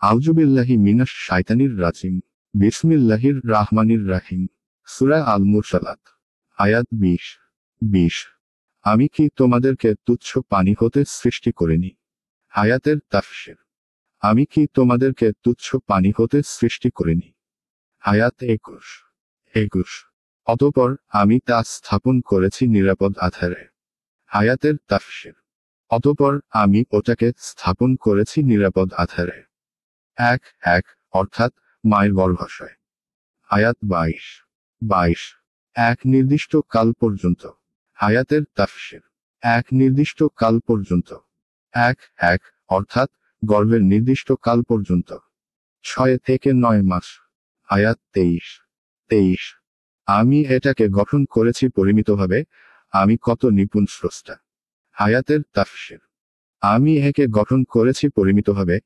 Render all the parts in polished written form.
আউযুবিল্লাহি মিনাশ শাইতানির রাজিম। বিসমিল্লাহির রাহমানির রাহিম। সূরা আল মুরসালাত। আয়াত 20। আমি কি তোমাদেরকে তুচ্ছ পানি হতে সৃষ্টি করিনি? আয়াতের তাফসীর। আমি কি তোমাদেরকে তুচ্ছ পানি হতে সৃষ্টি করিনি? আয়াত 21। অতঃপর আমি তা স্থাপন করেছি নিরাপদ আধারে। আয়াতের তাফসীর। অতঃপর আমি ওটাকে স্থাপন করেছি নিরাপদ আধারে। 1 অর্থাৎ মায়ের গর্ভাশয়। আয়াত 22। এক নির্দিষ্ট কাল পর্যন্ত। আয়াতের তাফসীর। এক নির্দিষ্ট কাল পর্যন্ত। 1 অর্থাৎ গর্ভের নির্দিষ্ট কাল পর্যন্ত। 6 থেকে 9 মাস। আয়াত 23। আমি এটাকে গঠন করেছি পরিমিতভাবে, আমি কত নিপুণ স্রষ্টা। আয়াতের তাফসীর। আমি একে গঠন করেছি পরিমিতভাবে।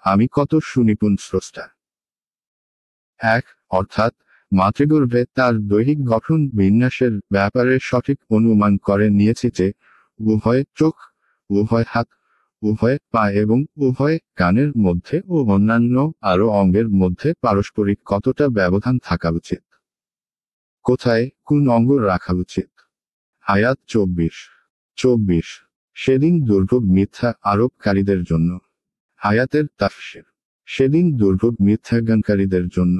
আমি কত সুনিপুণ স্রষ্টা। 1 অর্থাৎ মাতৃগর্ভে তার দৈহিক গঠন বিন্যাসের ব্যাপারে সঠিক অনুমান করে নিয়েছি যে, উভয় চোখ, উভয় হাত, উভয় পা এবং উভয় কানের মধ্যে ও অন্যান্য আরও অঙ্গের মধ্যে পারস্পরিক কতটা ব্যবধান থাকা উচিত। কোথায় কোন অঙ্গ রাখা উচিত। আয়াত 24। সেদিন দুর্ভোগ মিথ্যা আরোপকারীদের জন্য। আয়াতের তাফসীর। সেদিন দুর্ভোগ মিথ্যাজ্ঞানকারীদের জন্য।